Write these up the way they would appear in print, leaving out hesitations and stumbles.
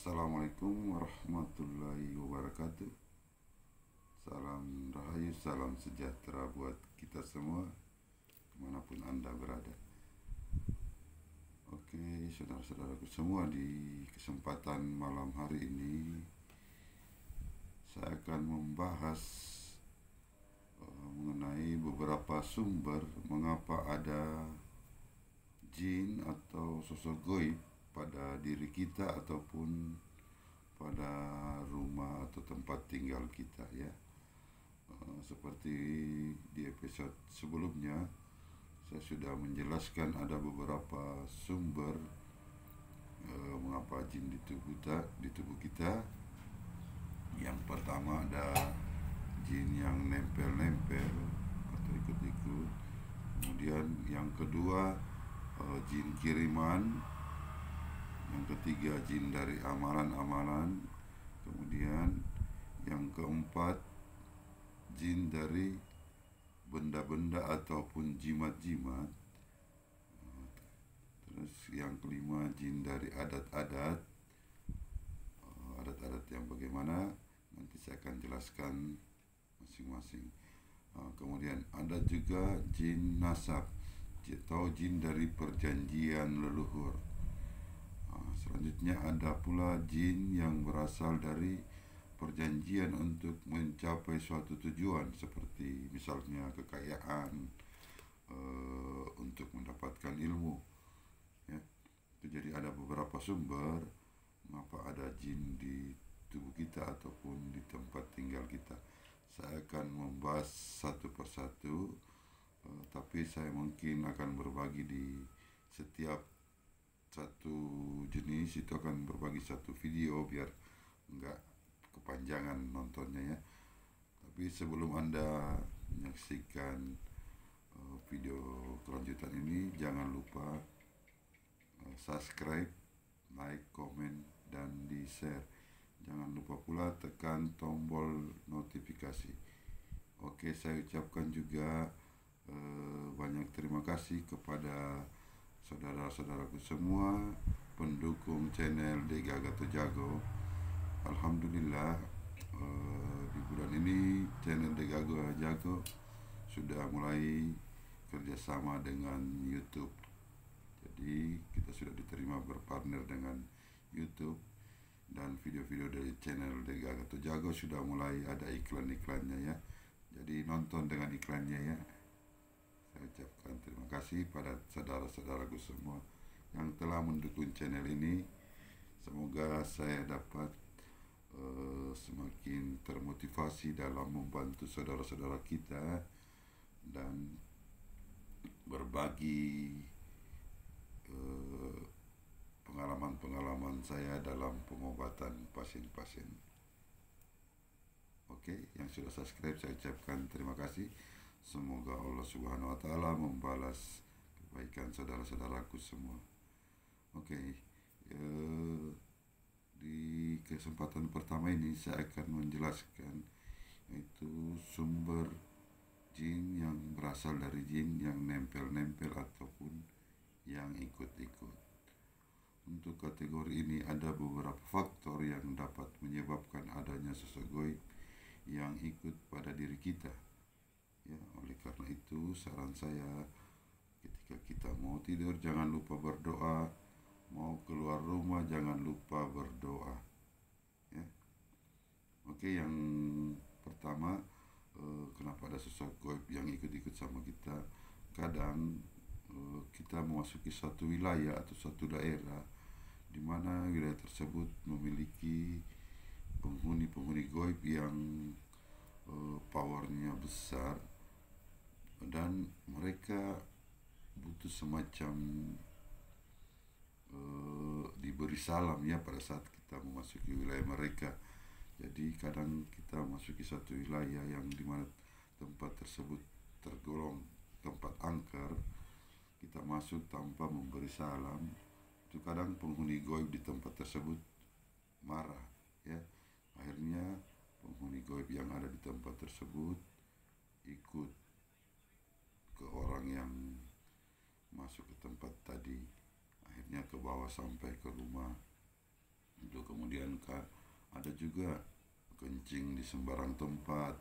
Assalamualaikum warahmatullahi wabarakatuh. Salam rahayu, salam sejahtera buat kita semua dimanapun Anda berada. Oke, saudara-saudaraku semua, di kesempatan malam hari ini saya akan membahas mengenai beberapa sumber mengapa ada jin atau sosok goib pada diri kita ataupun pada rumah atau tempat tinggal kita, ya. Seperti di episode sebelumnya saya sudah menjelaskan ada beberapa sumber mengapa jin di tubuh kita. Yang pertama ada jin yang nempel-nempel atau ikut-ikut. Kemudian yang kedua jin kiriman. Yang ketiga jin dari amalan-amalan. Kemudian yang keempat jin dari benda-benda ataupun jimat-jimat. Terus yang kelima jin dari adat-adat. Adat-adat yang bagaimana nanti saya akan jelaskan masing-masing. Kemudian ada juga jin nasab atau jin dari perjanjian leluhur. Selanjutnya ada pula jin yang berasal dari perjanjian untuk mencapai suatu tujuan, seperti misalnya kekayaan, untuk mendapatkan ilmu, ya. Itu jadi ada beberapa sumber mengapa ada jin di tubuh kita ataupun di tempat tinggal kita. Saya akan membahas satu persatu, tapi saya mungkin akan berbagi di setiap satu jenis itu akan berbagi satu video biar enggak kepanjangan nontonnya, ya. Tapi sebelum Anda menyaksikan video kelanjutan ini, jangan lupa subscribe, like, komen, dan di share. Jangan lupa pula tekan tombol notifikasi. Oke, saya ucapkan juga banyak terima kasih kepada saudara-saudaraku semua pendukung channel Dega Gatot Jago. Alhamdulillah, di bulan ini channel Dega Gatot Jago sudah mulai kerjasama dengan YouTube. Jadi kita sudah diterima berpartner dengan YouTube, dan video-video dari channel Dega Gatot Jago sudah mulai ada iklan-iklannya, ya. Jadi nonton dengan iklannya, ya. Saya ucapkan terima kasih pada saudara-saudaraku semua yang telah mendukung channel ini. Semoga saya dapat semakin termotivasi dalam membantu saudara-saudara kita dan berbagi pengalaman-pengalaman saya dalam pengobatan pasien-pasien. Oke, yang sudah subscribe saya ucapkan terima kasih. Semoga Allah Subhanahu wa Ta'ala membalas kebaikan saudara-saudaraku semua. Oke, di kesempatan pertama ini saya akan menjelaskan yaitu sumber jin yang berasal dari jin yang nempel-nempel ataupun yang ikut-ikut. Untuk kategori ini ada beberapa faktor yang dapat menyebabkan adanya sosok goib yang ikut pada diri kita. Ya, oleh karena itu saran saya, ketika kita mau tidur jangan lupa berdoa, mau keluar rumah jangan lupa berdoa, ya. Oke, yang pertama, kenapa ada sosok goib yang ikut-ikut sama kita? Kadang kita memasuki suatu wilayah atau suatu daerah di mana wilayah tersebut memiliki penghuni-penghuni goib yang powernya besar, dan mereka butuh semacam diberi salam, ya, pada saat kita memasuki wilayah mereka. Jadi kadang kita memasuki satu wilayah yang dimana tempat tersebut tergolong tempat angker, kita masuk tanpa memberi salam. Itu kadang penghuni goib di tempat tersebut marah, ya. Akhirnya penghuni goib yang ada di tempat tersebut ikut ke orang yang masuk ke tempat tadi, akhirnya ke bawah sampai ke rumah Itu kemudian ada juga kencing di sembarang tempat,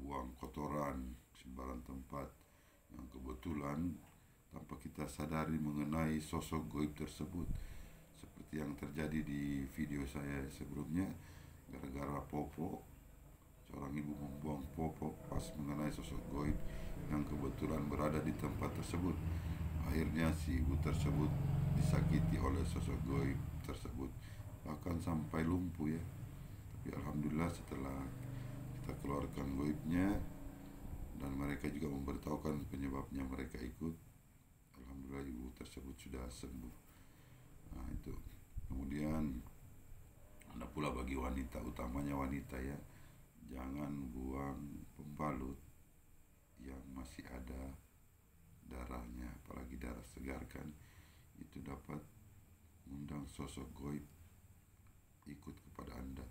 buang kotoran sembarang tempat, yang kebetulan tanpa kita sadari mengenai sosok goib tersebut, seperti yang terjadi di video saya sebelumnya. Gara-gara popok, seorang ibu membuang popok pas mengenai sosok goib yang kebetulan berada di tempat tersebut. Akhirnya si ibu tersebut disakiti oleh sosok goib tersebut, bahkan sampai lumpuh ya. Tapi alhamdulillah setelah kita keluarkan goibnya dan mereka juga memberitahukan penyebabnya mereka ikut, alhamdulillah ibu tersebut sudah sembuh. Nah itu. Kemudian ada pula bagi wanita, utamanya wanita ya, jangan buang pembalut yang masih ada darahnya, apalagi darah segar kan, itu dapat mengundang sosok goib ikut kepada Anda.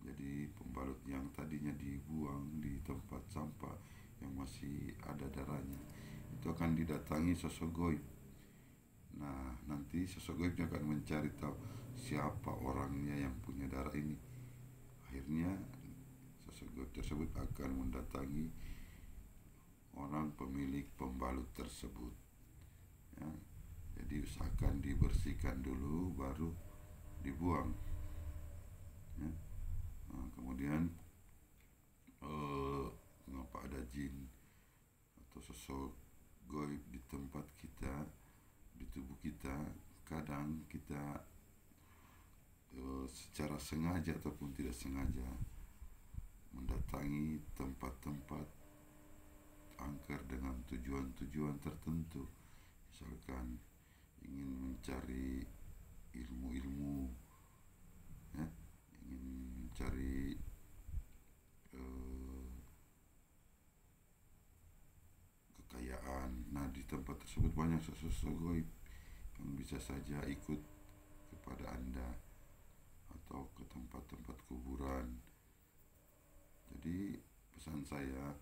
Jadi pembalut yang tadinya dibuang di tempat sampah yang masih ada darahnya, itu akan didatangi sosok goib. Nah nanti sosok goibnya akan mencari tahu siapa orangnya yang punya darah ini. Akhirnya sosok goib tersebut akan mendatangi orang pemilik pembalut tersebut ya. Jadi usahakan dibersihkan dulu baru dibuang ya. Nah, kemudian mengapa ada jin atau sosok goib di tempat kita, di tubuh kita? Kadang kita secara sengaja ataupun tidak sengaja mendatangi tempat-tempat angker dengan tujuan-tujuan tertentu. Misalkan ingin mencari ilmu-ilmu ya, ingin mencari kekayaan. Nah di tempat tersebut banyak sosok goib yang bisa saja ikut kepada Anda atau ke tempat-tempat kuburan. Jadi pesan saya,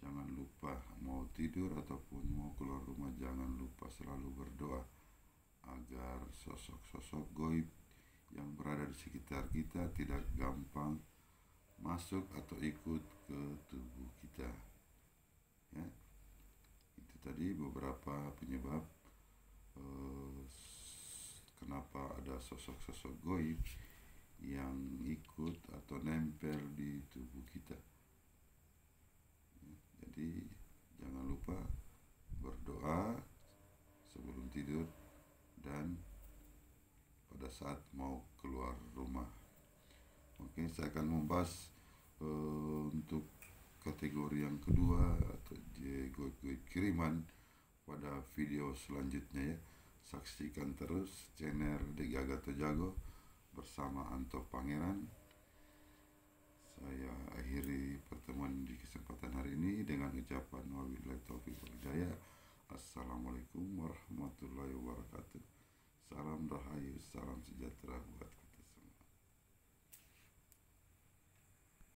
jangan lupa mau tidur ataupun mau keluar rumah, jangan lupa selalu berdoa agar sosok-sosok goib yang berada di sekitar kita tidak gampang masuk atau ikut ke tubuh kita ya. Itu tadi beberapa penyebab kenapa ada sosok-sosok goib yang ikut atau nempel di tubuh kita. Jadi jangan lupa berdoa sebelum tidur dan pada saat mau keluar rumah. Oke, saya akan membahas untuk kategori yang kedua atau goib-goib kiriman pada video selanjutnya ya. Saksikan terus channel Dega Gato Jago bersama Anto Pangeran. Saya akhiri pertemuan di kesempatan hari ini dengan ucapan wabillahi taufiq wal hidayah. Assalamualaikum warahmatullahi wabarakatuh. Salam rahayu, salam sejahtera buat